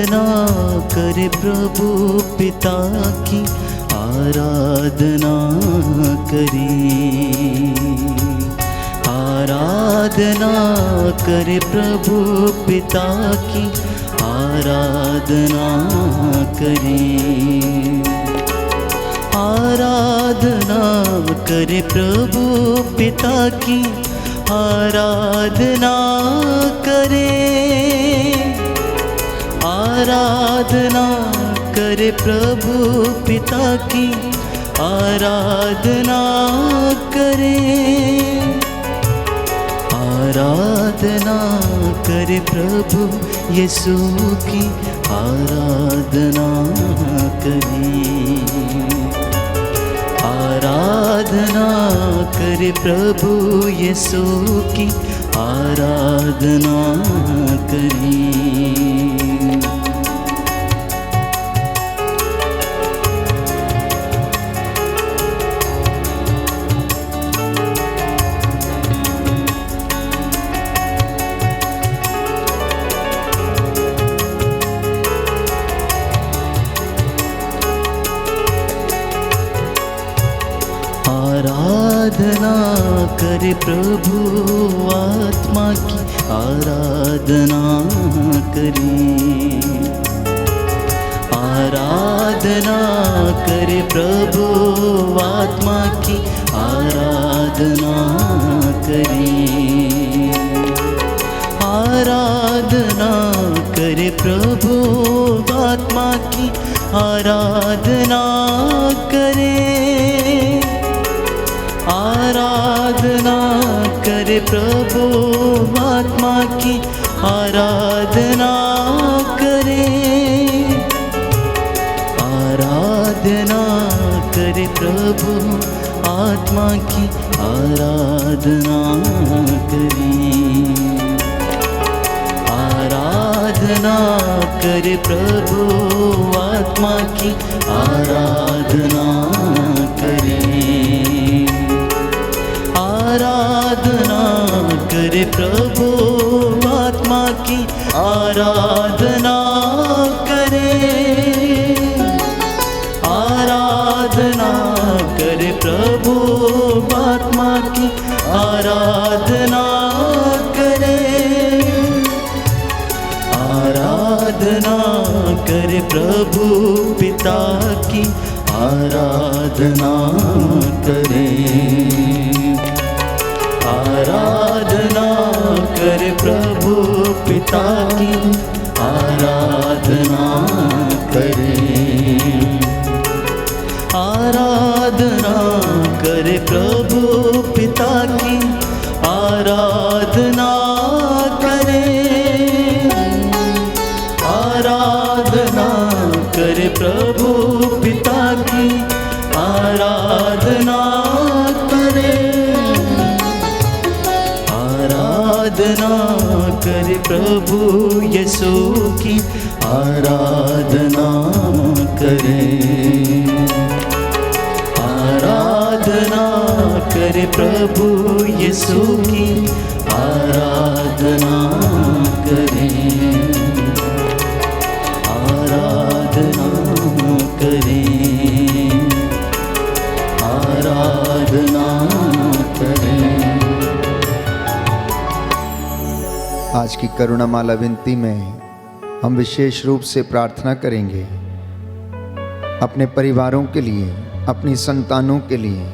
आराधना करे प्रभु पिता की, आराधना करें। आराधना करे प्रभु पिता की, आराधना करें। आराधना करे प्रभु पिता की, आराधना करें। आराधना करे प्रभु पिता की, आराधना करें। आराधना करे प्रभु यीशु की, आराधना करें। आराधना करे प्रभु यीशु की, आराधना करें। आराधना करे प्रभु आत्मा की, आराधना करें। आराधना करे प्रभु आत्मा की, आराधना करें। आराधना करे प्रभु आत्मा की, आराधना करें। आराधना करे प्रभु आत्मा की, आराधना करें। आराधना करे प्रभु आत्मा की, आराधना करें। आराधना करे प्रभु आत्मा की, आराधना करें। आराधना करे प्रभु आत्मा की, आराधना करें। आराधना करे प्रभु आत्मा की, आराधना करें। आराधना करे प्रभु पिता की, आराधना करें। आराधना करे प्रभु पिता की, आराधना करें। आराधना करे प्रभु पिता की, आराधना करें। आराधना करे प्रभु पिता की, आराधना करें। आराधना करे प्रभु यीशु की, आराधना करें। आराधना करे प्रभु यीशु की, आराधना करें। आराधना करें। आराधना करें। आज की करुणामाला विनती में हम विशेष रूप से प्रार्थना करेंगे अपने परिवारों के लिए, अपनी संतानों के लिए,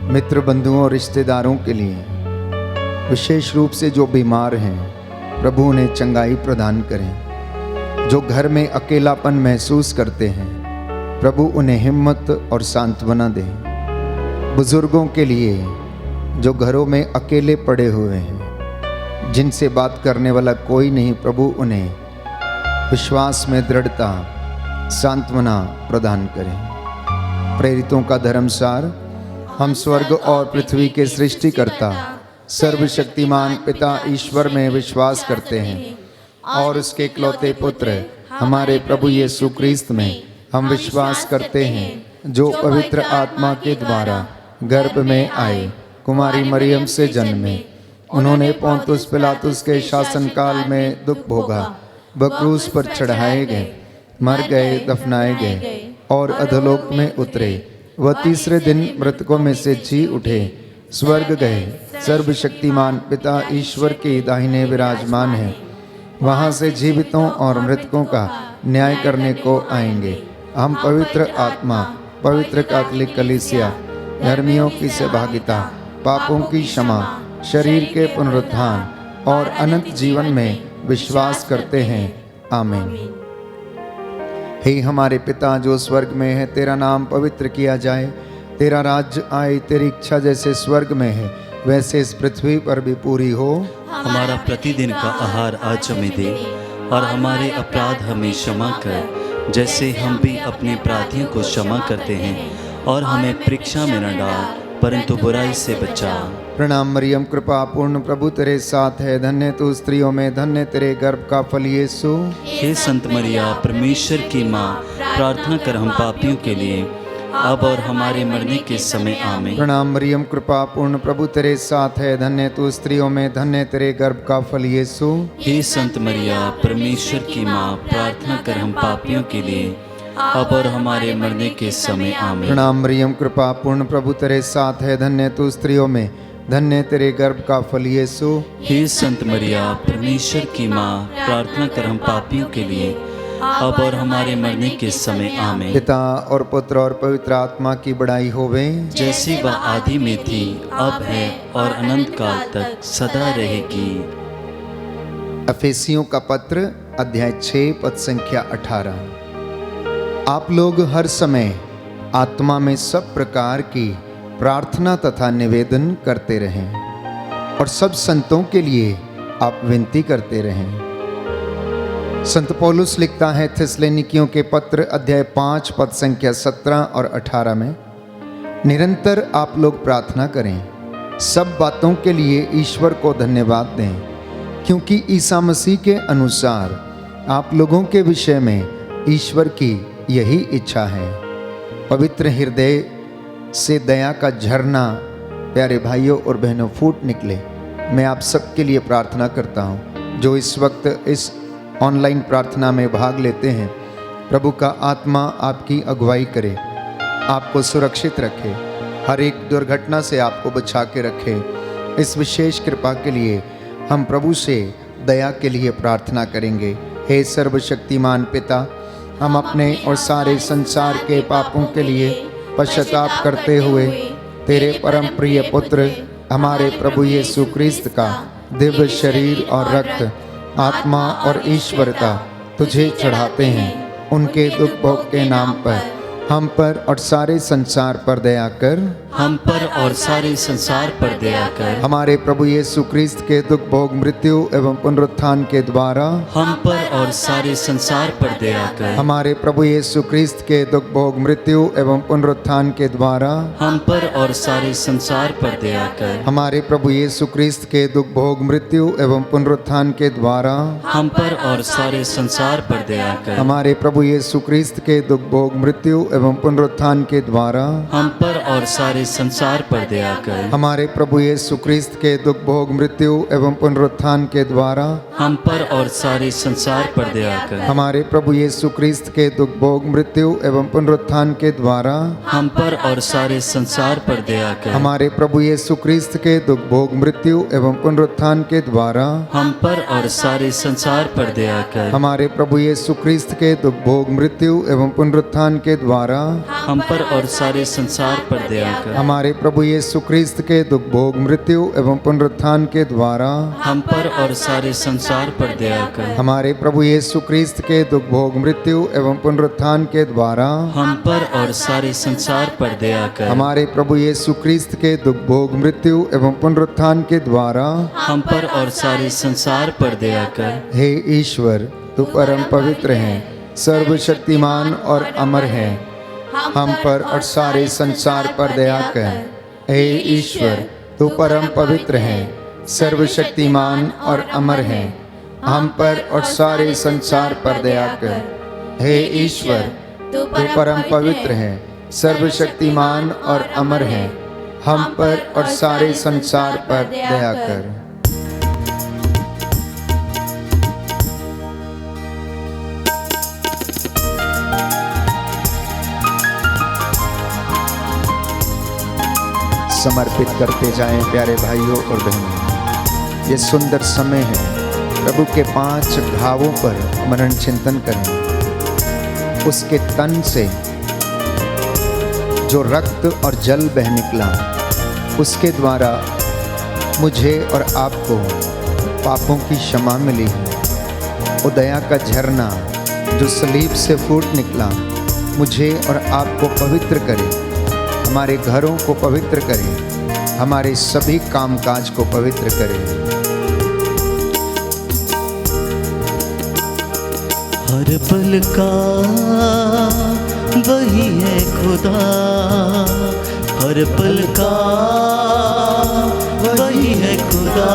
मित्र बंधुओं और रिश्तेदारों के लिए। विशेष रूप से जो बीमार हैं, प्रभु उन्हें चंगाई प्रदान करें। जो घर में अकेलापन महसूस करते हैं, प्रभु उन्हें हिम्मत और सांत्वना दें। बुजुर्गों के लिए जो घरों में अकेले पड़े हुए हैं, जिनसे बात करने वाला कोई नहीं, प्रभु उन्हें विश्वास में दृढ़ता, सांत्वना प्रदान करें। प्रेरितों का धर्मसार, हम स्वर्ग और पृथ्वी के सृष्टिकर्ता सर्वशक्तिमान पिता ईश्वर में विश्वास करते हैं और उसके इकलौते पुत्र हमारे प्रभु यीशु क्रिस्त में हम विश्वास करते हैं, जो पवित्र आत्मा के द्वारा गर्भ में आए, कुमारी मरियम से जन्मे। उन्होंने पोंतुस पिलातुस के शासनकाल में दुख भोगा, वह क्रूस पर चढ़ाए गए, मर गए, दफनाए गए और अधोलोक में उतरे। वह तीसरे दिन मृतकों में से जी उठे, स्वर्ग गए, सर्वशक्तिमान पिता ईश्वर के दाहिने विराजमान है। वहाँ से जीवितों और मृतकों का न्याय करने को आएंगे। हम पवित्र आत्मा, पवित्र कैथोलिक कलीसिया, धर्मियों की सहभागिता, पापों की क्षमा, शरीर के पुनरुत्थान और अनंत जीवन में विश्वास करते हैं। आमीन। हे हमारे पिता जो स्वर्ग में है, तेरा नाम पवित्र किया जाए, तेरा राज्य आए, तेरी इच्छा जैसे स्वर्ग में है वैसे इस पृथ्वी पर भी पूरी हो। हमारा प्रतिदिन का आहार आज हमें दे, और हमारे अपराध हमें क्षमा कर, जैसे हम भी अपने अपराधियों को क्षमा करते हैं, और हमें परीक्षा में न डाल, परंतु बुराई से बचा। प्रणाम मरियम, कृपा पूर्ण, प्रभु तेरे साथ है, धन्य तू स्त्रियों में, धन्य तेरे गर्भ का फल यीशु। हे संत मरिया, परमेश्वर की माँ, प्रार्थना कर हम पापियों के लिए, अब और हमारे मरने के समय आमीन। प्रणाम मरियम, कृपा पूर्ण, प्रभु तेरे साथ है, धन्य तू स्त्रियों में, धन्य तेरे गर्भ का फल यीशु। हे संत मरिया, परमेश्वर की माँ, प्रार्थना कर हम पापियों के लिए, अब और हमारे मरने के समय आमीन। प्रणाम मरियम, कृपा पूर्ण, प्रभु तेरे साथ है, धन्य तू स्त्रियों में, धन्य तेरे गर्भ का फल यीशु। हे संत मरिया, परमेश्वर की माँ, प्रार्थना कर हम पापियों के लिए, अब और हमारे मरने के समय आमीन। पिता और पुत्र और पवित्र आत्मा की बड़ाई होवे, जैसी वह आदि में थी, अब है और अनंत काल तक सदा रहेगी। अफेसियों का पत्र अध्याय 6 पद संख्या 18। आप लोग हर समय आत्मा में सब प्रकार की प्रार्थना तथा निवेदन करते रहें, और सब संतों के लिए आप विनती करते रहें। संत पौलुस लिखता है थिस्सलुनीकियों के पत्र अध्याय 5 पद संख्या 17 और 18 में, निरंतर आप लोग प्रार्थना करें, सब बातों के लिए ईश्वर को धन्यवाद दें, क्योंकि ईसा मसीह के अनुसार आप लोगों के विषय में ईश्वर की यही इच्छा है। पवित्र हृदय से दया का झरना प्यारे भाइयों और बहनों फूट निकले। मैं आप सबके लिए प्रार्थना करता हूँ जो इस वक्त इस ऑनलाइन प्रार्थना में भाग लेते हैं। प्रभु का आत्मा आपकी अगुवाई करे, आपको सुरक्षित रखे, हर एक दुर्घटना से आपको बचा के रखे। इस विशेष कृपा के लिए हम प्रभु से दया के लिए प्रार्थना करेंगे। हे सर्वशक्तिमान पिता, हम अपने और सारे संसार के पापों के लिए पश्चाताप करते हुए तेरे परम प्रिय पुत्र हमारे प्रभु यीशु क्रिस्त का दिव्य शरीर और रक्त, आत्मा और ईश्वरता तुझे चढ़ाते हैं। उनके दुख भोग के नाम पर हम पर और सारे संसार पर दया कर। हम पर और सारे संसार पर दया कर। हमारे प्रभु यीशु क्रिस्त के दुख भोग मृत्यु एवं पुनरुत्थान के द्वारा हम पर और सारे संसार पर दया कर। हमारे प्रभु यीशु क्रिस्त के दुख भोग मृत्यु एवं पुनरुत्थान के द्वारा हम पर और सारे संसार पर दया कर। हमारे प्रभु यीशु क्रिस्त के दुख भोग मृत्यु एवं पुनरुत्थान के द्वारा हम पर और सारे संसार पर दया कर। हमारे प्रभु यीशु क्रिस्त के दुख भोग मृत्यु एवं पुनरुत्थान के द्वारा हम पर और सारे संसार पर दया कर। हमारे प्रभु यीशु क्रिस्त के दुख भोग मृत्यु एवं पुनरुत्थान के द्वारा हम पर और सारे संसार पर दया कर। हमारे प्रभु यीशु क्रिस्त के दुख भोग मृत्यु एवं पुनरुत्थान के द्वारा हम पर और सारे संसार पर दया कर। हमारे प्रभु यीशु क्रिस्त के दुख भोग मृत्यु एवं पुनरुत्थान के द्वारा हम पर और सारे संसार पर दया कर। हमारे प्रभु यीशु क्रिस्त के दुख भोग मृत्यु एवं पुनरुत्थान के द्वारा हम पर और सारे संसार पर दया कर। हमारे प्रभु यीशु क्रिस्त के दुख भोग मृत्यु एवं पुनरुत्थान के द्वारा हम पर और सारे संसार पर दया कर। हमारे प्रभु यीशु क्रिस्त के दुख भोग मृत्यु एवं पुनरुत्थान के द्वारा हम पर और सारे संसार पर दया कर। हमारे प्रभु यीशु क्रिस्त के दुख भोग मृत्यु एवं पुनरुत्थान के द्वारा हम पर और सारे संसार पर दया कर। हे ईश्वर, तू परम पवित्र है, सर्वशक्तिमान और अमर है, हम पर और सारे संसार पर दया कर। हे ईश्वर, तू परम पवित्र है, सर्वशक्तिमान और अमर है, हम पर और सारे संसार पर दया कर। हे ईश्वर, तू परम पवित्र है, सर्वशक्तिमान और अमर है, हम पर और सारे संसार पर दया कर। समर्पित करते जाएं प्यारे भाइयों और बहनों। ये सुंदर समय है, प्रभु के 5 घावों पर मनन चिंतन करें। उसके तन से जो रक्त और जल बह निकला, उसके द्वारा मुझे और आपको पापों की क्षमा मिली है। वो दया का झरना जो सलीब से फूट निकला, मुझे और आपको पवित्र करे, हमारे घरों को पवित्र करे, हमारे सभी कामकाज को पवित्र करे। हर पल का वही है खुदा, हर पल का वही है खुदा,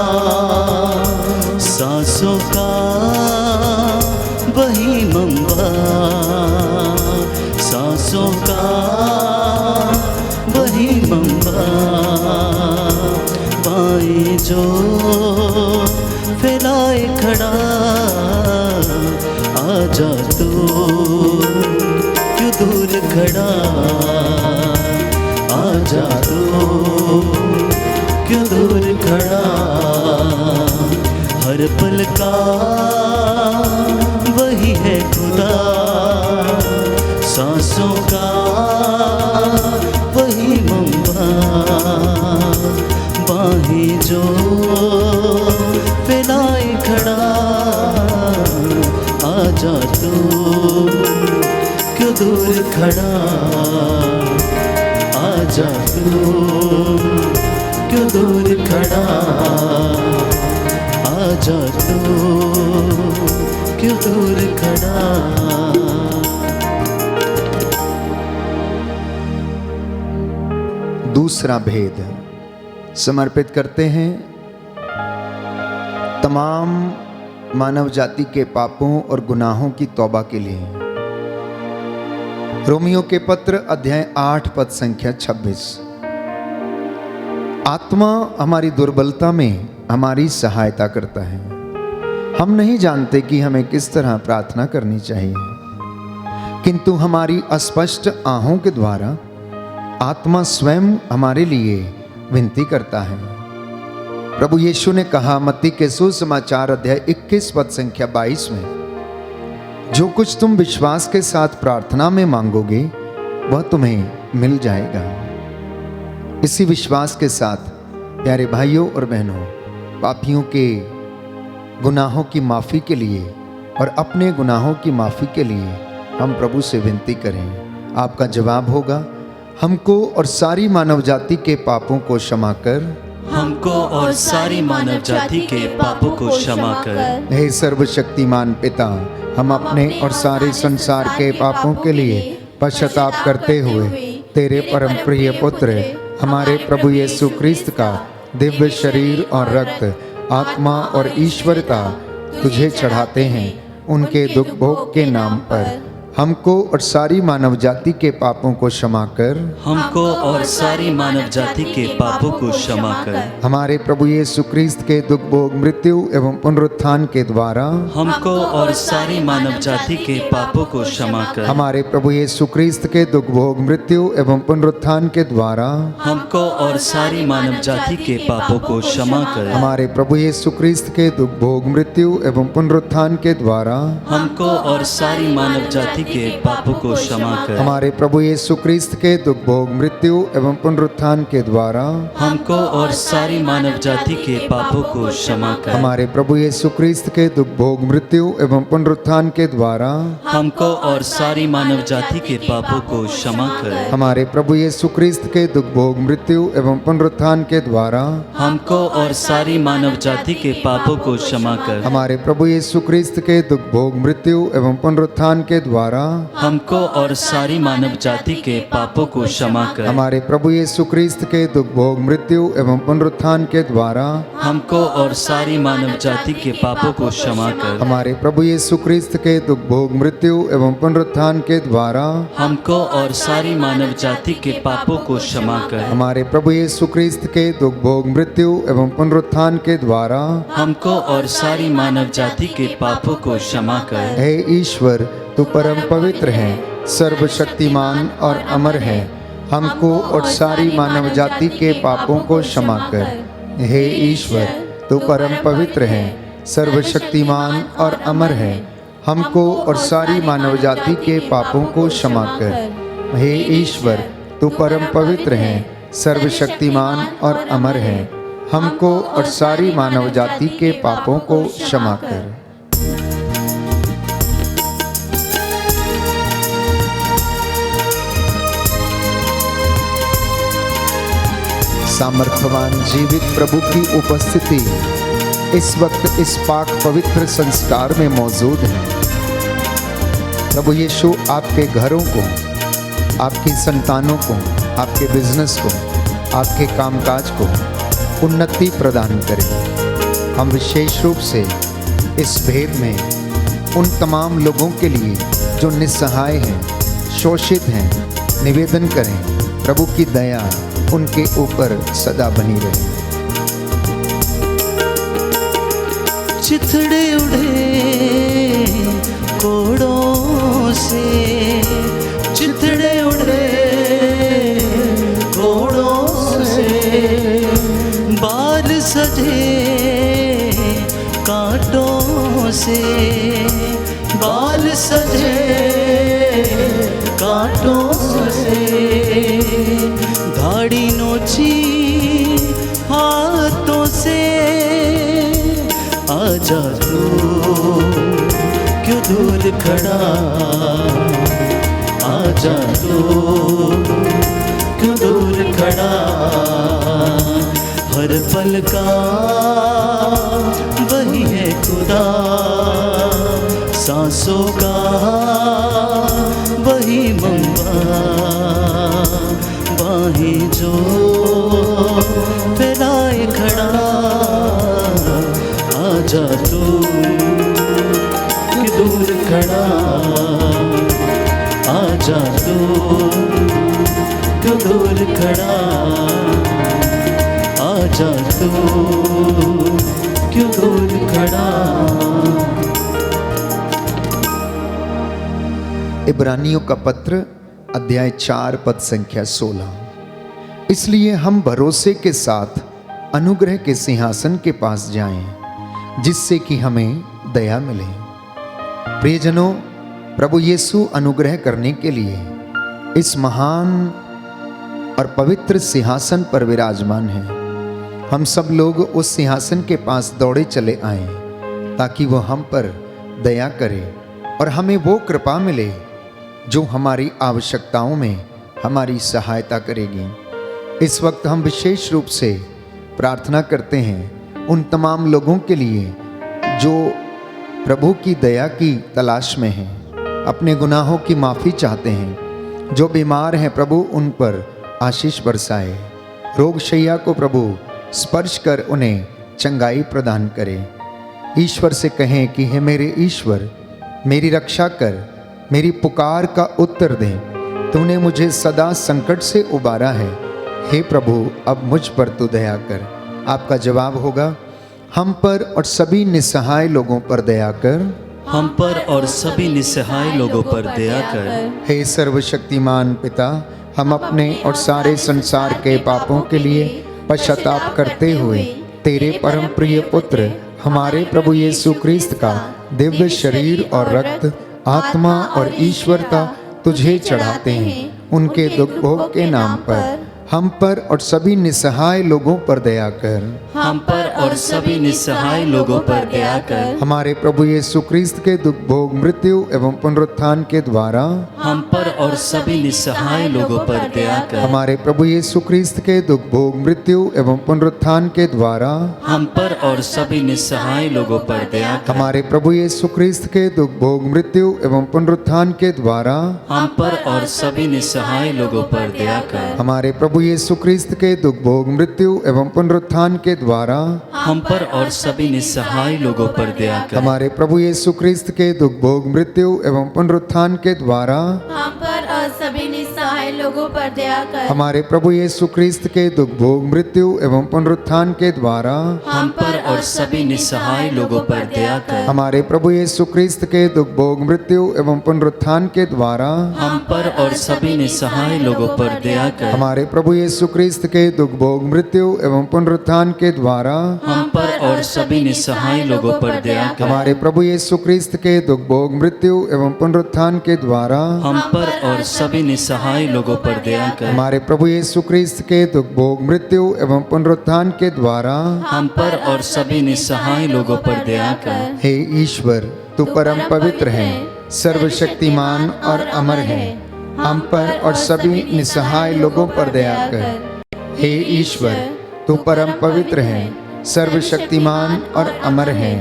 सांसों का वही मंबा, सांसों का वही मंबा, बाएं जो फैलाए खड़ा, आजा तू क्यों दूर खड़ा, आजा तू क्यों दूर खड़ा, हर पल का वही है खुदा, सांसों का वही मंबा, बाहें जो फैलाए खड़ा, आजा तू क्यों दूर खड़ा, आजा तू क्यों दूर खड़ा, आजा तू क्यों दूर खड़ा। दूसरा भेद समर्पित करते हैं तमाम मानव जाति के पापों और गुनाहों की तौबा के लिए। रोमियो के पत्र अध्याय 8 पद संख्या 26। आत्मा हमारी दुर्बलता में हमारी सहायता करता है। हम नहीं जानते कि हमें किस तरह प्रार्थना करनी चाहिए, किंतु हमारी अस्पष्ट आहों के द्वारा आत्मा स्वयं हमारे लिए विनती करता है। प्रभु यीशु ने कहा मत्ती के सुसमाचार अध्याय 21 पद संख्या 22 में, जो कुछ तुम विश्वास के साथ प्रार्थना में मांगोगे वह तुम्हें मिल जाएगा। इसी विश्वास के साथ प्यारे भाइयों और बहनों, पापियों के गुनाहों की माफ़ी के लिए और अपने गुनाहों की माफ़ी के लिए हम प्रभु से विनती करें। आपका जवाब होगा, हमको और सारी मानव जाति के पापों को क्षमा कर, हमको और सारी मानव जाति के पापों को क्षमा कर। हे सर्वशक्तिमान पिता, हम अपने और सारे संसार के पापों के लिए पश्चाताप करते हुए तेरे परम प्रिय पुत्र हमारे प्रभु यीशु क्रिस्त का दिव्य शरीर और रक्त, आत्मा और ईश्वरता तुझे चढ़ाते हैं। उनके दुख भोग के नाम पर हमको और सारी मानव जाति के पापों को क्षमा कर, हमको और सारी मानव जाति के पापों को क्षमा कर। हमारे प्रभु यीशु क्रिस्त के दुख भोग मृत्यु एवं पुनरुत्थान के द्वारा हमको और सारी मानव जाति के पापों को क्षमा कर। हमारे प्रभु यीशु क्रिस्त के दुख भोग मृत्यु एवं पुनरुत्थान के द्वारा हमको और सारी मानव जाति के पापों को क्षमा कर। हमारे प्रभु यीशु क्रिस्त के दुख भोग मृत्यु एवं पुनरुत्थान के द्वारा हमको और सारी मानव जाति के पापों को क्षमा कर। हमारे प्रभु यीशु क्रिस्त के दुख भोग मृत्यु एवं पुनरुत्थान के द्वारा हमको और सारी मानव जाति के पापों को क्षमा कर। हमारे प्रभु यीशु क्रिस्त के दुख भोग मृत्यु एवं पुनरुत्थान के द्वारा हमको और सारी मानव जाति के पापों को क्षमा कर। हमारे प्रभु यीशु क्रिस्त के दुख भोग मृत्यु एवं पुनरुत्थान के द्वारा हमको और सारी मानव जाति के पापों को क्षमा कर। हमारे प्रभु यीशु क्रिस्त के दुख भोग मृत्यु एवं पुनरुत्थान के द्वारा हमको और सारी मानव जाति के पापों को क्षमा कर। हमारे प्रभु यीशु क्रिस्त के दुख भोग मृत्यु एवं पुनरुत्थान के द्वारा हमको और सारी मानव जाति के पापों को क्षमा कर। हमारे प्रभु यीशु क्रिस्त के दुख भोग मृत्यु एवं पुनरुत्थान के द्वारा हमको और सारी मानव जाति के पापों को क्षमा कर। हमारे प्रभु यीशु क्रिस्त के दुख भोग मृत्यु एवं पुनरुत्थान के द्वारा हमको और सारी मानव जाति के पापों को क्षमा कर। हे ईश्वर, तू परम पवित्र है, सर्वशक्तिमान और अमर है। हमको और सारी मानव जाति के पापों को क्षमा कर। हे ईश्वर, तू परम पवित्र है, सर्वशक्तिमान और अमर है, हमको और सारी मानव जाति के पापों को क्षमा कर। हे ईश्वर, तू परम पवित्र है, सर्वशक्तिमान और अमर है, हमको और सारी मानव जाति के पापों को क्षमा कर। सामर्थ्यवान जीवित प्रभु की उपस्थिति इस वक्त इस पाक पवित्र संस्कार में मौजूद है। प्रभु यीशु आपके घरों को, आपकी संतानों को, आपके बिजनेस को, आपके कामकाज को उन्नति प्रदान करें। हम विशेष रूप से इस भेद में उन तमाम लोगों के लिए जो निस्सहाय हैं, शोषित हैं, निवेदन करें प्रभु की दया उनके ऊपर सदा बनी रहे। चिथड़े उड़े कोड़ों से, चिथड़े उड़े कोड़ों से, बाल सजे कांटों से, बाल सजे कांटों से, दाढ़ी नोची हाथों से, आजा तू क्यों दूर खड़ा, आजा तू क्यों दूर खड़ा, हर पल का वही है खुदा, सांसों का वही मंबा, बाहें जो फैलाए खड़ा, आजा तू कि दूर खड़ा, आजा तू क्यों दूर खड़ा, आजा तू क्यों दूर खड़ा। इब्रानियों का पत्र अध्याय 4 पद संख्या 16। इसलिए हम भरोसे के साथ अनुग्रह के सिंहासन के पास जाएं, जिससे कि हमें दया मिले। प्रियजनों, प्रभु यीशु अनुग्रह करने के लिए इस महान और पवित्र सिंहासन पर विराजमान है। हम सब लोग उस सिंहासन के पास दौड़े चले आए ताकि वह हम पर दया करे और हमें वो कृपा मिले जो हमारी आवश्यकताओं में हमारी सहायता करेगी। इस वक्त हम विशेष रूप से प्रार्थना करते हैं उन तमाम लोगों के लिए जो प्रभु की दया की तलाश में हैं, अपने गुनाहों की माफ़ी चाहते हैं, जो बीमार हैं प्रभु उन पर आशीष बरसाए, रोगशैया को प्रभु स्पर्श कर उन्हें चंगाई प्रदान करे। ईश्वर से कहें कि हे मेरे ईश्वर, मेरी रक्षा कर, मेरी पुकार का उत्तर दे, तूने मुझे सदा संकट से उबारा है, हे प्रभु अब मुझ पर तू दया कर। आपका जवाब होगा, हम पर और सभी निस्सहाय लोगों पर दया कर, हम पर और सभी निस्सहाय लोगों पर दया कर। हे सर्वशक्तिमान पिता, हम अपने और सारे संसार के पापों के लिए पश्चाताप करते हुए तेरे परम प्रिय पुत्र हमारे प्रभु यीशु क्रिस्त का दिव्य शरीर और रक्त, आत्मा और ईश्वरता तुझे चढ़ाते हैं। उनके दुख भोग के नाम पर हम पर और सभी निस्सहाय लोगों पर दया कर, हम पर और सभी निस्सहाय लोगों पर दया कर। हमारे प्रभु यीशु क्रिस्त के दुख भोग, मृत्यु एवं पुनरुत्थान के द्वारा हम पर और सभी निस्सहाय लोगों पर दया कर। हमारे प्रभु यीशु क्रिस्त के दुख भोग, मृत्यु एवं पुनरुत्थान के द्वारा हम पर और सभी निस्सहाय लोगों पर दया कर। हमारे प्रभु यीशु क्रिस्त के दुख भोग, मृत्यु एवं पुनरुत्थान के द्वारा हम पर और सभी निस्सहाय लोगों पर दया कर। हमारे प्रभु यीशु क्रिस्त के दुख भोग, मृत्यु एवं पुनरुत्थान के द्वारा हम पर और सभी निस्सहाय लोगों पर दया कर। हमारे प्रभु यीशु क्रिस्त के दुख भोग, मृत्यु एवं पुनरुत्थान के द्वारा हम पर और सभी निस्सहाय निसहाय लोगों पर दया कर। हमारे प्रभु यीशु क्रिस्त के दुख भोग मृत्यु एवं पुनरुत्थान के द्वारा हम पर और सभी निसहाय लोगों पर दया कर। हमारे प्रभु यीशु क्रिस्त के दुख भोग मृत्यु एवं पुनरुत्थान के द्वारा हम पर और सभी निसहाय लोगों पर दया कर। हमारे प्रभु यीशु क्रिस्त के दुख भोग मृत्यु एवं पुनरुत्थान के द्वारा हम पर और सभी निसहाय लोगों पर दया कर। हमारे प्रभु यीशु क्रिस्त के दुख भोग मृत्यु एवं पुनरुत्थान के द्वारा हम पर और सभी निसहाय लोगों पर दया कर। हमारे प्रभु यीशु क्रिस्त के दुख भोग मृत्यु एवं पुनरुत्थान के द्वारा हम पर और सभी निसहाय लोगों पर दया कर। हे ईश्वर, तू परम पवित्र है, सर्वशक्तिमान और अमर है, हम पर और सभी निसहाय लोगों पर दया कर। हे ईश्वर, तू परम पवित्र है, सर्वशक्तिमान और अमर है,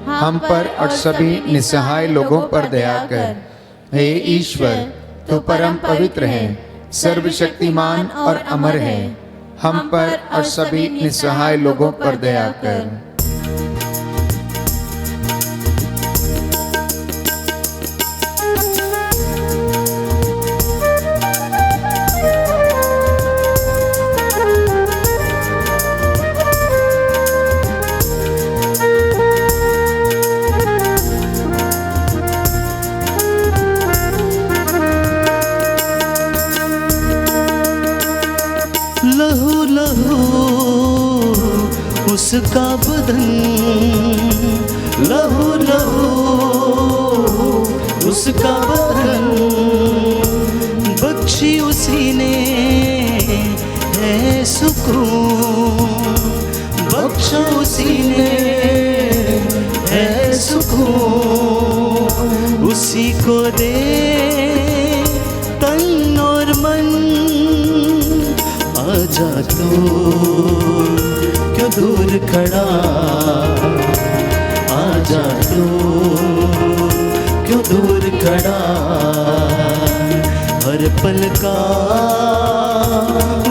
हम पर और सभी निसहाय लोगों पर दया कर। हे ईश्वर, तू परम पवित्र है, सर्वशक्तिमान और अमर है, हम पर और सभी निसहाय लोगों पर दया कर। लहू लहू उसका बदन, लहू लहू उसका बदन, बख्शी उसी ने है सुकून, बख्शा उसी ने है सुकून, उसी को दे तन और मन। आजा तो क्यों दूर खड़ा, आजा तो क्यों दूर खड़ा, हर पल का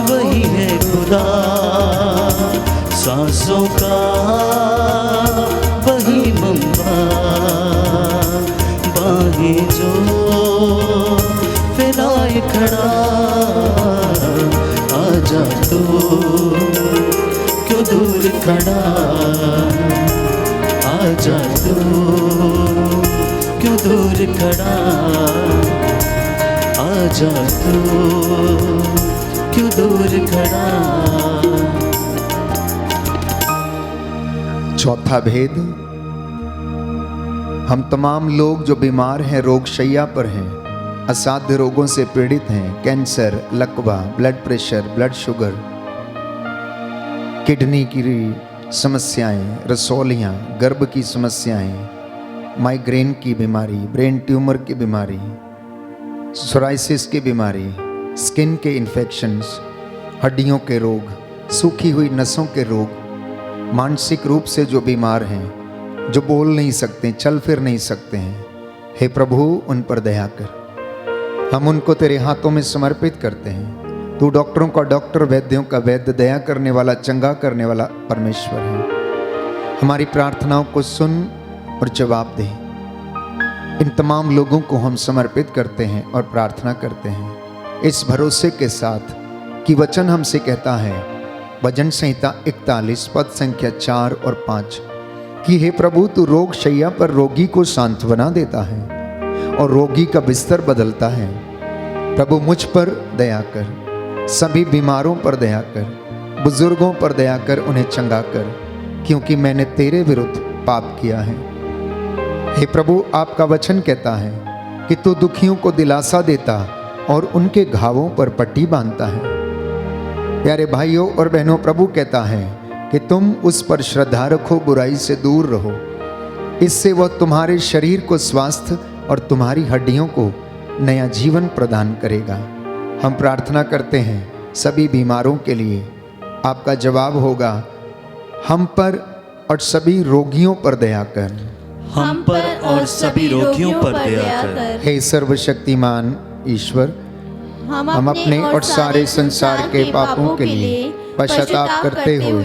वही है खुदा, सांसों का वही मंबा, बाहें जो फैलाए खड़ा। आजा तो क्यों दूर खड़ा, आजा तो क्यों दूर खड़ा, आजा तो क्यों दूर खड़ा। चौथा भेद, हम तमाम लोग जो बीमार हैं, रोग शैया पर हैं, असाध्य रोगों से पीड़ित हैं, कैंसर, लकवा, blood pressure, blood sugar, kidney की समस्याएं, रसौलियाँ, गर्भ की समस्याएं, माइग्रेन की बीमारी, ब्रेन ट्यूमर की बीमारी, सोराइसिस की बीमारी, स्किन के इन्फेक्शंस, हड्डियों के रोग, सूखी हुई नसों के रोग, मानसिक रूप से जो बीमार हैं, जो बोल नहीं सकते, चल फिर नहीं सकते हैं, हे प्रभु उन पर दया कर। हम उनको तेरे हाथों में समर्पित करते हैं। तू डॉक्टरों का डॉक्टर, वैद्यों का वैद्य, दया करने वाला, चंगा करने वाला परमेश्वर है। हमारी प्रार्थनाओं को सुन और जवाब दे। इन तमाम लोगों को हम समर्पित करते हैं और प्रार्थना करते हैं इस भरोसे के साथ कि वचन हमसे कहता है, भजन संहिता 41 पद संख्या 4 और 5, कि हे प्रभु तू रोग शैया पर रोगी को सांत्वना देता है और रोगी का बिस्तर बदलता है। प्रभु मुझ पर दया कर, सभी बीमारों पर दया कर, बुजुर्गों पर दया कर, उन्हें चंगा कर, क्योंकि मैंने तेरे विरुद्ध पाप किया है। हे प्रभु, आपका वचन कहता है कि तू दुखियों को दिलासा देता और उनके घावों पर पट्टी बांधता है। प्यारे भाइयों और बहनों, प्रभु कहता है कि तुम उस पर श्रद्धा रखो, बुराई से दूर रहो, इससे वह तुम्हारे शरीर को स्वास्थ्य और तुम्हारी हड्डियों को नया जीवन प्रदान करेगा। हम प्रार्थना करते हैं सभी बीमारों के लिए, आपका जवाब होगा, हम पर और सभी रोगियों पर दया कर, हम पर और सभी रोगियों पर दया कर। हे सर्वशक्तिमान ईश्वर, हम अपने और सारे संसार के पापों के लिए पश्चाताप करते हुए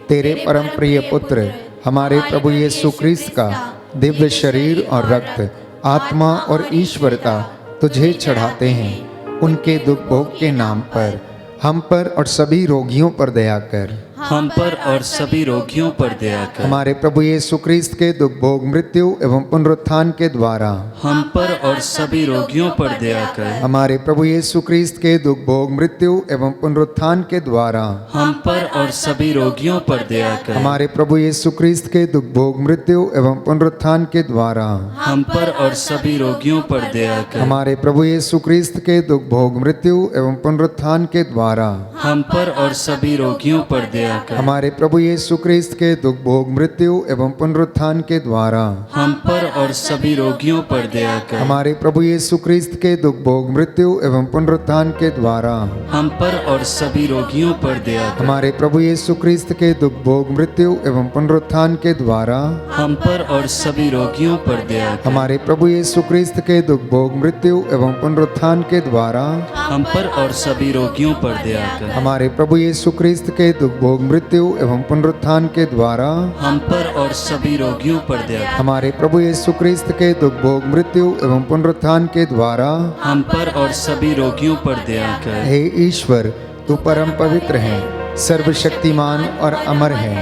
तेरे परम प्रिय पुत्र हमारे प्रभु यीशु क्रिस्त का दिव्य शरीर और रक्त, आत्मा और ईश्वरता तुझे चढ़ाते हैं उनके दुख भोग के नाम पर हम पर और सभी रोगियों पर दया कर। हम पर और सभी रोगियों पर दया कर। हमारे प्रभु यीशु क्रिस्त के दुख भोग मृत्यु एवं पुनरुत्थान के द्वारा हम पर और सभी रोगियों पर दया कर। हमारे प्रभु यीशु क्रिस्त के दुख भोग मृत्यु एवं पुनरुत्थान के द्वारा हम पर और सभी रोगियों पर दया कर। हमारे प्रभु यीशु क्रिस्त के दुख भोग मृत्यु एवं पुनरुत्थान के द्वारा हम पर और सभी रोगियों पर दया कर। हमारे प्रभु यीशु क्रिस्त के दुख भोग मृत्यु एवं पुनरुत्थान के द्वारा हम पर और सभी रोगियों पर दया कर। हमारे प्रभु यीशु क्रिस्त के दुख भोग मृत्यु एवं पुनरुत्थान के द्वारा हम पर और सभी रोगियों पर दया कर। हमारे प्रभु यीशु क्रिस्त के दुख भोग मृत्यु एवं पुनरुत्थान के द्वारा हम पर और सभी रोगियों पर दया कर। हमारे प्रभु यीशु क्रिस्त के दुख भोग मृत्यु एवं पुनरुत्थान के द्वारा हम पर और सभी रोगियों पर दया कर। हमारे प्रभु यीशु क्रिस्त के दुख भोग मृत्यु एवं पुनरुत्थान के द्वारा हम पर और सभी रोगियों पर दया कर। हमारे प्रभु यीशु क्रिस्त के दुख भोग मृत्यु एवं पुनरुत्थान के द्वारा हम पर और सभी रोगियों पर दया कर। हमारे प्रभु यीशु क्रिस्त के दुख भोग मृत्यु एवं पुनरुत्थान के द्वारा हम पर और सभी रोगियों पर दया कर। हे ईश्वर, तू परम पवित्र है, सर्वशक्तिमान और अमर है,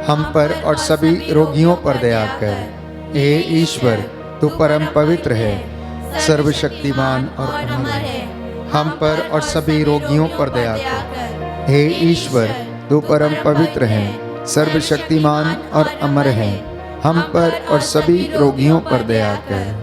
हम पर और सभी रोगियों पर दया कर। हे ईश्वर, तू परम पवित्र है, सर्वशक्तिमान और अमर है, हम पर और सभी रोगियों पर दया कर। हे ईश्वर, तू परम पवित्र है, सर्वशक्तिमान और अमर है, हम पर और सभी रोगियों पर दया कर।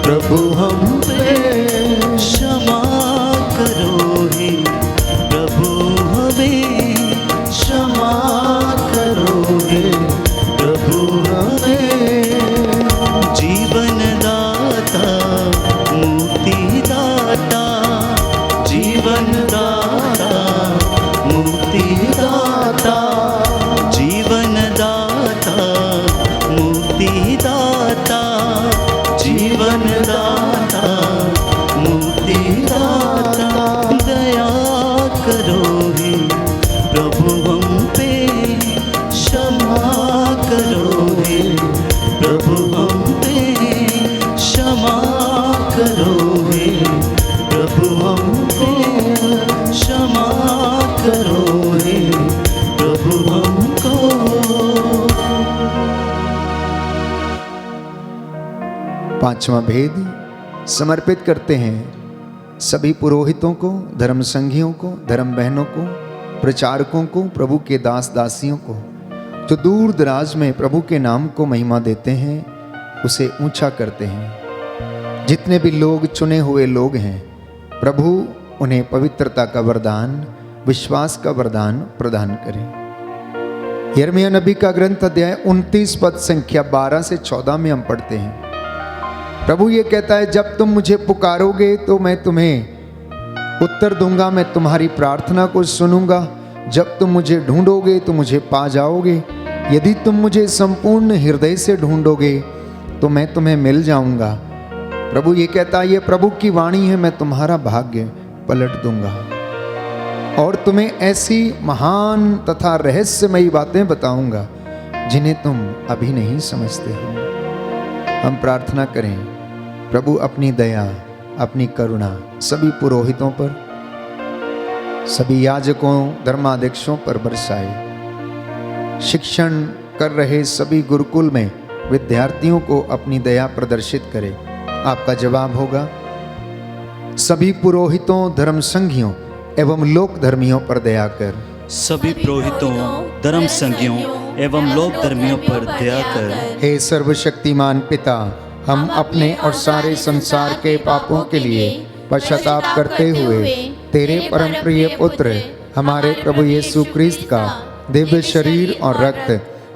प्रभु हम पे क्षमा करो हे प्रभु हमें क्षमा करो हे प्रभु हमें जीवन दाता मुक्ति दाता जीवन दाता मुक्ति दाता जीवन दाता मुक्ति दाता जीवन दाता मुक्ति दाता दया करो हे प्रभु हम पे क्षमा करो हे प्रभु हम पे क्षमा करो हे प्रभु हम पे क्षमा करो हे प्रभु हमको। पांचवा भेद समर्पित करते हैं सभी पुरोहितों को, धर्म संघियों को, धर्म बहनों को, प्रचारकों को, प्रभु के दास दासियों को जो दूर दराज में प्रभु के नाम को महिमा देते हैं, उसे ऊंचा करते हैं। जितने भी लोग चुने हुए लोग हैं, प्रभु उन्हें पवित्रता का वरदान, विश्वास का वरदान प्रदान करें। यिर्मयाह नबी का ग्रंथ अध्याय 29 पद संख्या 12 से 14 में हम पढ़ते हैं। प्रभु ये कहता है, जब तुम मुझे पुकारोगे तो मैं तुम्हें उत्तर दूंगा, मैं तुम्हारी प्रार्थना को सुनूंगा। जब तुम मुझे ढूंढोगे तो मुझे पा जाओगे। यदि तुम मुझे संपूर्ण हृदय से ढूंढोगे तो मैं तुम्हें मिल जाऊंगा। प्रभु ये कहता है, ये प्रभु की वाणी है, मैं तुम्हारा भाग्य पलट दूंगा और तुम्हें ऐसी महान तथा रहस्यमयी बातें बताऊंगा जिन्हें तुम अभी नहीं समझते हो। हम प्रार्थना करें, प्रभु अपनी दया, अपनी करुणा सभी पुरोहितों पर, सभी याजकों, धर्माध्यक्षों पर बरसाए। शिक्षण कर रहे सभी गुरुकुल में विद्यार्थियों को अपनी दया प्रदर्शित करे। आपका जवाब होगा, सभी पुरोहितों, धर्म संघियों एवं लोक धर्मियों पर दया कर। सभी पुरोहितों, धर्म संघियों एवं लोक धर्मियों पर दया कर। हे सर्वशक्तिमान पिता, हम अपने और सारे संसार के पापों के लिए पश्चाताप करते हुए तेरे परम प्रिय पुत्र हमारे प्रभु यीशु क्रिस्त का दिव्य शरीर और रक्त,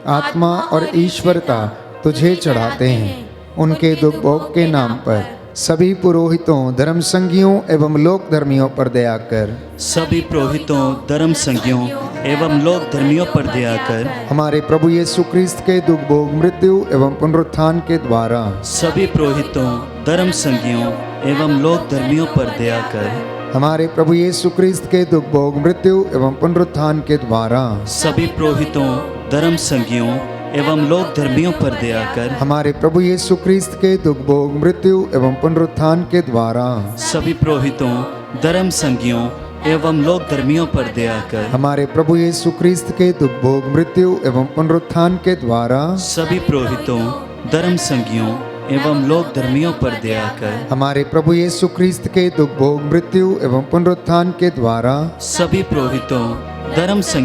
आत्मा और ईश्वरता तुझे चढ़ाते हैं। उनके दुख भोग के नाम पर सभी पुरोहितों, धर्म संगियों एवं लोक धर्मियों पर दया कर। सभी पुरोहितों, धर्म संगियों एवं लोक धर्मियों पर दया कर। हमारे प्रभु यीशु क्रिस्त के दुख भोग मृत्यु एवं पुनरुत्थान के द्वारा सभी पुरोहितों, धर्म संगियों एवं लोक धर्मियों पर दया कर। हमारे प्रभु यीशु क्रिस्त के दुख भोग मृत्यु एवं पुनरुत्थान के द्वारा सभी पुरोहितों, धर्म संगियों एवं लोक धर्मियों पर दया कर। हमारे प्रभु यीशु क्रिस्त के दुख भोग मृत्यु एवं पुनरुत्थान के द्वारा सभी पुरोहितों, धर्म संगियों एवं लोक धर्मियों पर दया कर। हमारे प्रभु यीशु क्रिस्त के दुख भोग मृत्यु एवं पुनरुत्थान के द्वारा सभी पुरोहितों, धर्म संगियों एवं लोक धर्मियों पर दया कर। हमारे प्रभु यीशु क्रिस्त के दुख भोग मृत्यु एवं पुनरुत्थान के द्वारा सभी पुरोहितों, धर्म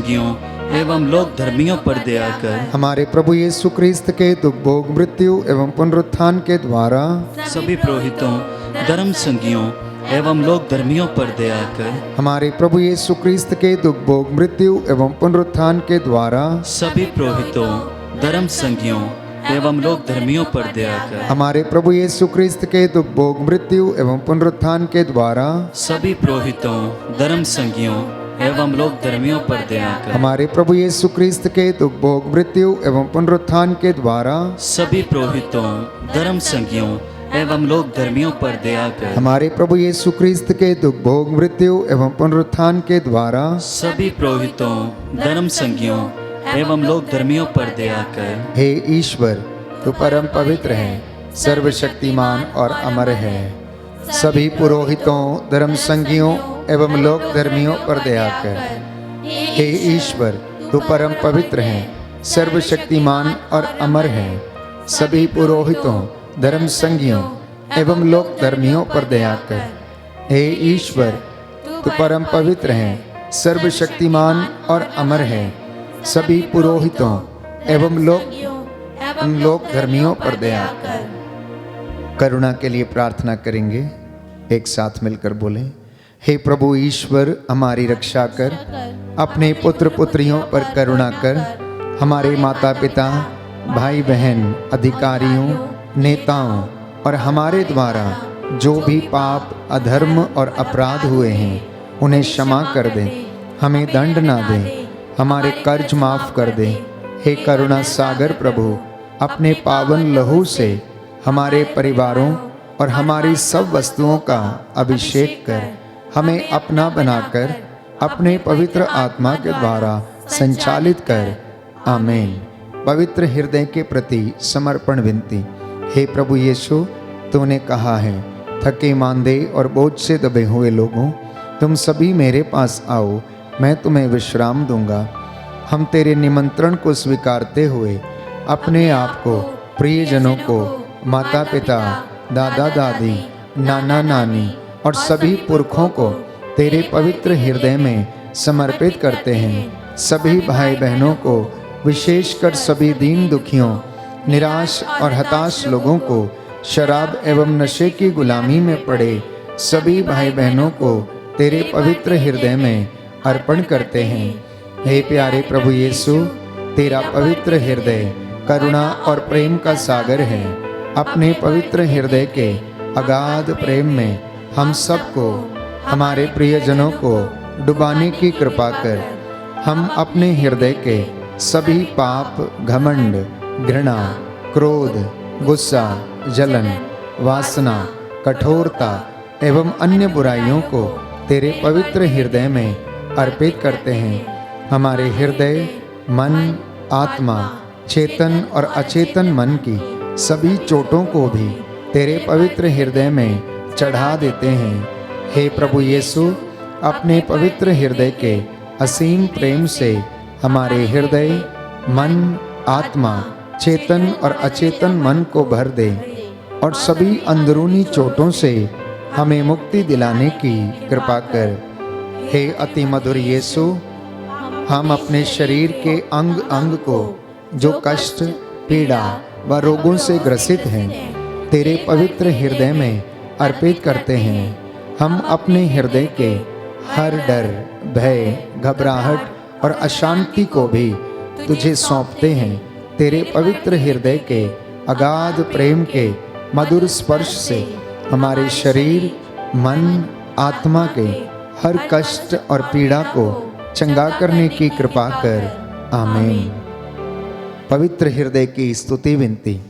संगियों एवं लोक धर्मियों पर दया कर। हमारे प्रभु यीशु क्रिस्त के दुख भोग मृत्यु एवं पुनरुत्थान के द्वारा सभी पुरोहितों, धर्म संगियों एवं लोक धर्मियों पर दया कर। हमारे प्रभु यीशु क्रिस्त के दुख भोग मृत्यु एवं पुनरुत्थान के द्वारा सभी पुरोहितों, धर्म संगियों एवं लोक धर्मियों पर दया कर। हमारे प्रभु यीशु क्रिस्त के दुख भोग मृत्यु एवं पुनरुत्थान के द्वारा सभी पुरोहितों, धर्म संगियों एवं लोक धर्मियों पर दया कर। हमारे प्रभु यीशु क्रिस्त के दुख भोग मृत्यु एवं पुनरुत्थान के द्वारा सभी पुरोहितों, धर्म संगियों एवं लोक धर्मियों पर दया कर। हमारे प्रभु यीशु क्रिस्त के दुख भोग मृत्यु एवं पुनरुत्थान के द्वारा सभी पुरोहितों, धर्म संगियों एवं लोक धर्मियों पर दया कर। हे ईश्वर, तू परम पवित्र है, सर्वशक्तिमान और अमर है। सभी पुरोहितों, धर्म संगियों एवं लोक धर्मियों पर दया कर। हे ईश्वर, तू परम पवित्र है, सर्वशक्तिमान और अमर है। सभी पुरोहितों, धर्म संगियों एवं लोक धर्मियों पर दया कर। हे ईश्वर, तू परम पवित्र है, सर्वशक्तिमान और अमर है। सभी पुरोहितों एवं लोक धर्मियों पर दया कर। करुणा के लिए प्रार्थना करेंगे, एक साथ मिलकर बोलें। हे प्रभु ईश्वर, हमारी रक्षा कर, अपने पुत्र पुत्रियों पर करुणा कर। हमारे माता पिता, भाई बहन, अधिकारियों, नेताओं और हमारे द्वारा जो भी पाप, अधर्म और अपराध हुए हैं उन्हें क्षमा कर दें, हमें दंड ना दें, हमारे कर्ज माफ कर दें। हे करुणा सागर प्रभु, अपने पावन लहू से हमारे परिवारों और हमारी सब वस्तुओं का अभिषेक कर, हमें अपना बनाकर अपने पवित्र आत्मा के द्वारा संचालित कर। आमीन। पवित्र हृदय के प्रति समर्पण विनती। हे प्रभु यीशु, तूने कहा है, थके मांदे और बोझ से दबे हुए लोगों, तुम सभी मेरे पास आओ, मैं तुम्हें विश्राम दूंगा। हम तेरे निमंत्रण को स्वीकारते हुए अपने आप को, प्रियजनों को, माता पिता, दादा दादी, नाना नानी और सभी पुरखों को तेरे पवित्र हृदय में समर्पित करते हैं। सभी भाई बहनों को, विशेषकर सभी दीन दुखियों, निराश और हताश लोगों को, शराब एवं नशे की गुलामी में पड़े सभी भाई बहनों को तेरे पवित्र हृदय में अर्पण करते हैं। हे प्यारे प्रभु यीशु, तेरा पवित्र हृदय करुणा और प्रेम का सागर है। अपने पवित्र हृदय के अगाध प्रेम में हम सबको, हमारे प्रियजनों को डुबाने की कृपा कर। हम अपने हृदय के सभी पाप, घमंड, घृणा, क्रोध, गुस्सा, जलन, वासना, कठोरता एवं अन्य बुराइयों को तेरे पवित्र हृदय में अर्पित करते हैं। हमारे हृदय, मन, आत्मा, चेतन और अचेतन मन की सभी चोटों को भी तेरे पवित्र हृदय में चढ़ा देते हैं। हे प्रभु यीशु, अपने पवित्र हृदय के असीम प्रेम से हमारे हृदय, मन, आत्मा, चेतन और अचेतन मन को भर दे और सभी अंदरूनी चोटों से हमें मुक्ति दिलाने की कृपा कर। हे अति मधुर यीशु, हम अपने शरीर के अंग अंग को जो कष्ट, पीड़ा व रोगों से ग्रसित हैं, तेरे पवित्र हृदय में अर्पित करते हैं। हम अपने हृदय के हर डर, भय, घबराहट और अशांति को भी तुझे सौंपते हैं। तेरे पवित्र हृदय के अगाध प्रेम के मधुर स्पर्श से हमारे शरीर, मन, आत्मा के हर कष्ट और पीड़ा को चंगा करने की कृपा कर। आमीन। पवित्र हृदय की स्तुति विनती।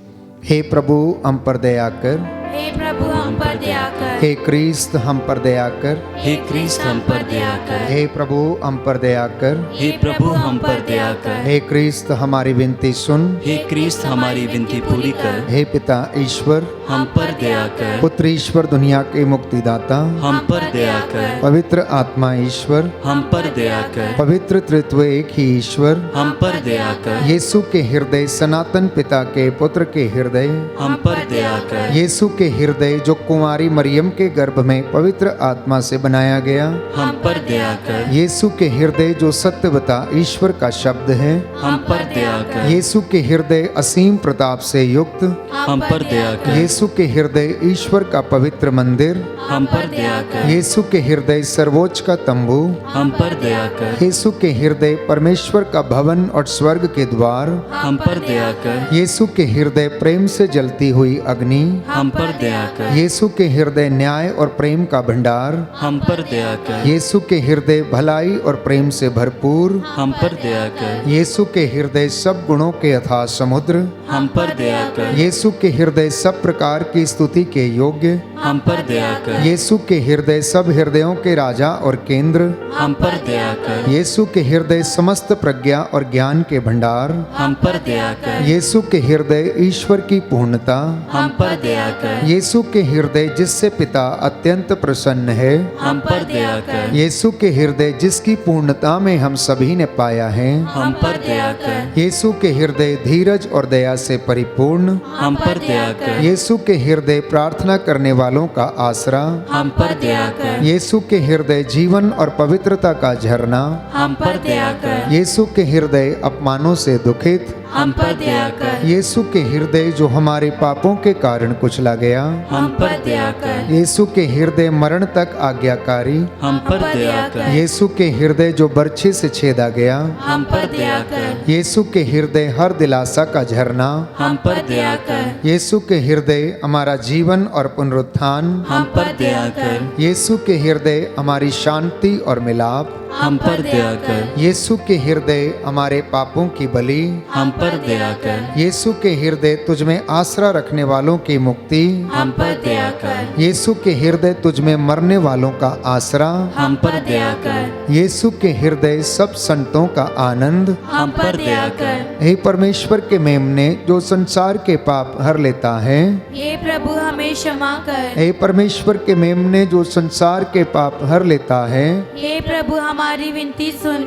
हे प्रभु हम पर दया कर, हे प्रभु हम पर दया कर, हे क्रिस्त हम पर दया कर, हे क्रिस्त हम पर दया कर, हे प्रभु हम पर दया कर, हे प्रभु हम पर दया कर, हे क्रिस्त हमारी विनती सुन, हे क्रिस्त हमारी विनती पूरी कर, हे पिता ईश्वर हम पर दया कर, पुत्र ईश्वर दुनिया के मुक्तिदाता, हम पर दया कर, पवित्र आत्मा ईश्वर, हम पर दया कर, पवित्र त्रित्व एक ही ईश्वर, हम पर दया कर, यीशु के हृदय, सनातन पिता के पुत्र के हृदय, हम पर दया कर, यीशु के हृदय जो कुंवारी मरियम के गर्भ में पवित्र आत्मा से बनाया गया, हम पर दया कर, यीशु के हृदय जो सत्यवता ईश्वर का शब्द है, हम पर दया कर, यीशु के हृदय असीम प्रताप से युक्त, हम पर दया कर, यीशु के हृदय ईश्वर का पवित्र मंदिर, हम पर दया कर, यीशु के हृदय सर्वोच्च का तंबू, हम पर दया कर, यीशु के हृदय परमेश्वर का भवन और स्वर्ग के द्वार, हम पर दया कर, यीशु के हृदय प्रेम से जलती हुई अग्नि, हम पर दया कर, यीशु के हृदय न्याय और प्रेम का भंडार, हम पर दया कर, यीशु के हृदय भलाई और प्रेम से भरपूर, हम पर दया कर, यीशु के हृदय सब गुणों के अथाह समुद्र, हम पर दया कर, यीशु के हृदय सब प्रकार की स्तुति के योग्य, हम पर दया कर, यीशु के हृदय सब हृदयों के राजा और केंद्र, हम पर दया कर, यीशु के हृदय समस्त प्रज्ञा और ज्ञान के भंडार, हम पर दया कर, यीशु के हृदय ईश्वर की पूर्णता, हम पर दया कर, यीशु के हृदय जिससे पिता अत्यंत प्रसन्न है, हम पर दया कर, यीशु के हृदय जिसकी पूर्णता में हम सभी ने पाया है, हम पर दया कर, यीशु के हृदय धीरज और दया से परिपूर्ण, हम पर दया कर, यीशु के हृदय प्रार्थना करने वालों का आसरा, हम पर दया कर, यीशु के हृदय जीवन और पवित्रता का झरना, हम पर दया कर, यीशु के हृदय अपमानों से दुखित, हम पर दया कर, यीशु के हृदय जो हमारे पापों के कारण कुचला गया, हम पर दया कर, यीशु के हृदय मरण तक आज्ञाकारी, हम पर दया कर, यीशु के हृदय जो बर्छी से छेदा गया, हम पर दया कर, यीशु के हृदय हर दिलासा का झरना, हम पर दया कर, यीशु के हृदय हमारा जीवन और पुनरुत्थान, हम पर दया कर, यीशु के हृदय हमारी शांति और मिलाप, हम पर दया कर, यीशु के हृदय हमारे पापों की बलि, हम पर दया कर, यीशु के हृदय तुझ में आसरा रखने वालों की मुक्ति, हम पर दया कर, यीशु के हृदय तुझ में मरने वालों का आसरा, हम पर दया कर, यीशु के हृदय सब संतों का आनंद, हम पर दया कर, हे परमेश्वर के मेमने जो संसार के पाप हर लेता है, हे प्रभु हमें क्षमा कर, हे परमेश्वर के मेमने जो संसार के पाप हर लेता है, हे प्रभु हमारी विनती सुन,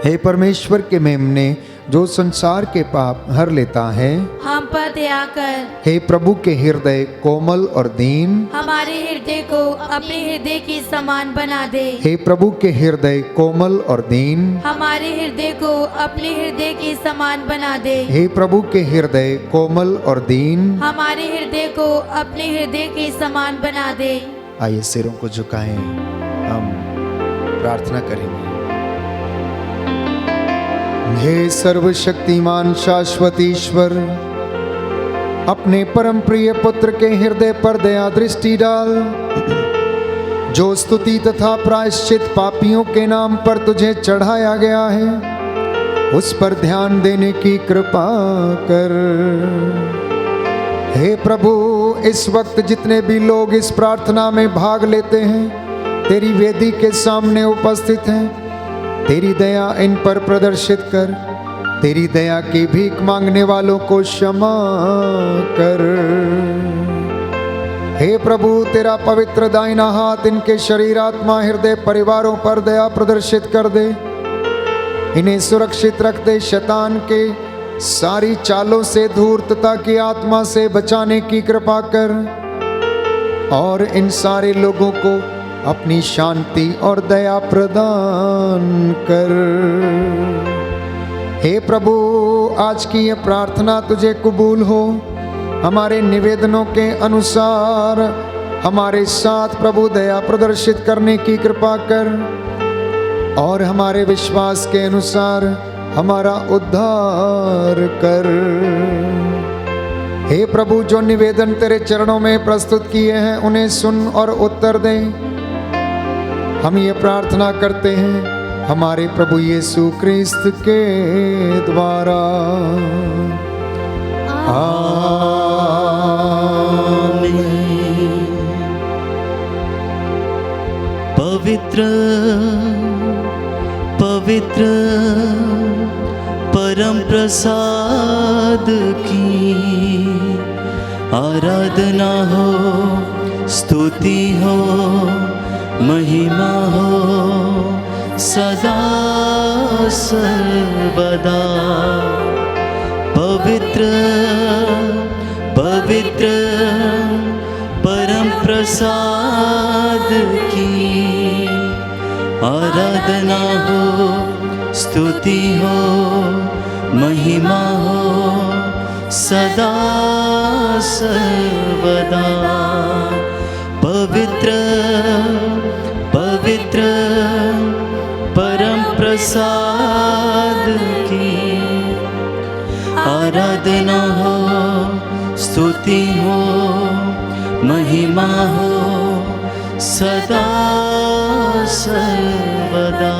हे परमेश्वर के मेमने जो संसार के पाप हर लेता है, हम पर दया कर, हे प्रभु के हृदय कोमल और दीन, हमारे हृदय को अपने हृदय के समान बना दे, हे प्रभु के हृदय कोमल और दीन, हमारे हृदय को अपने हृदय के समान बना दे, हे प्रभु के हृदय कोमल और दीन। हमारे हृदय को अपने हृदय के समान बना दे। आइए सिरों को झुकाएं, हम प्रार्थना करेंगे। हे सर्वशक्तिमान शाश्वत ईश्वर, अपने परम प्रिय पुत्र के हृदय पर दया दृष्टि डाल, जो स्तुति तथा प्रायश्चित पापियों के नाम पर तुझे चढ़ाया गया है, उस पर ध्यान देने की कृपा कर। हे प्रभु, इस वक्त जितने भी लोग इस प्रार्थना में भाग लेते हैं, तेरी वेदी के सामने उपस्थित हैं, तेरी दया इन पर प्रदर्शित कर। तेरी दया की भीख मांगने वालों को क्षमा कर। हे प्रभु, तेरा पवित्र दाहिना हाथ इनके शरीर, आत्मा, हृदय, परिवारों पर दया प्रदर्शित कर दे। इन्हें सुरक्षित रख दे, शैतान के सारी चालों से, धूर्तता की आत्मा से बचाने की कृपा कर, और इन सारे लोगों को अपनी शांति और दया प्रदान कर। हे प्रभु, आज की ये प्रार्थना तुझे कबूल हो। हमारे निवेदनों के अनुसार हमारे साथ प्रभु दया प्रदर्शित करने की कृपा कर, और हमारे विश्वास के अनुसार हमारा उद्धार कर। हे प्रभु, जो निवेदन तेरे चरणों में प्रस्तुत किए हैं उन्हें सुन और उत्तर दे। हम ये प्रार्थना करते हैं हमारे प्रभु यीशु क्रिस्त के द्वारा। आमीन। पवित्र पवित्र परम प्रसाद की आराधना हो, स्तुति हो, महिमा हो सदा सर्वदा। पवित्र पवित्र परम प्रसाद की आराधना हो, स्तुति हो, महिमा हो सदा सर्वदा। पवित्र पवित्र परम प्रसाद की आराधना हो, स्तुति हो, महिमा हो सदा सर्वदा।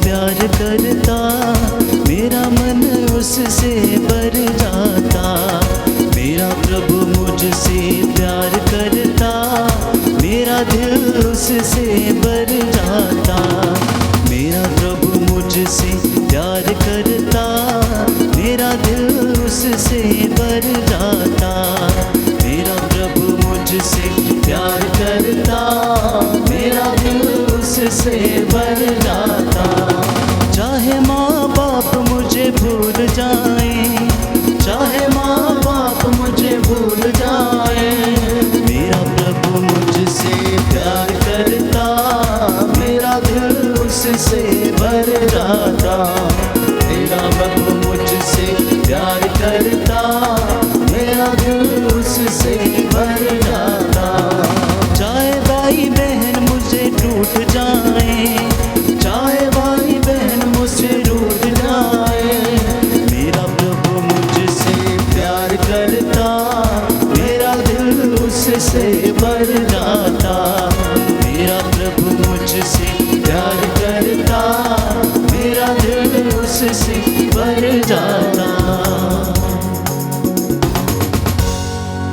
प्यार करता, मेरा मन उससे भर जाता। मेरा प्रभु मुझसे प्यार करता, मेरा दिल उससे भर जाता। मेरा प्रभु मुझसे प्यार करता, मेरा दिल उससे भर जाता। मेरा प्रभु मुझसे प्यार करता, मेरा दिल उससे भर जाता। चाहे माँ बाप मुझे भूल जाए, चाहे माँ बाप मुझे भूल जाए, मेरा प्रभु मुझसे प्यार करता, मेरा दिल उससे भर जाता। मेरा प्रभु मुझसे प्यार करता, मेरा दिल उससे भर जाता। चाहे भाई बहन मुझे टूट जाए, चाहे भाई बहन मुझसे रूठ जाए, मेरा प्रभु मुझसे प्यार करता, मेरा दिल उससे भर जाता। मेरा प्रभु मुझसे प्यार करता, मेरा दिल उससे भर जाता।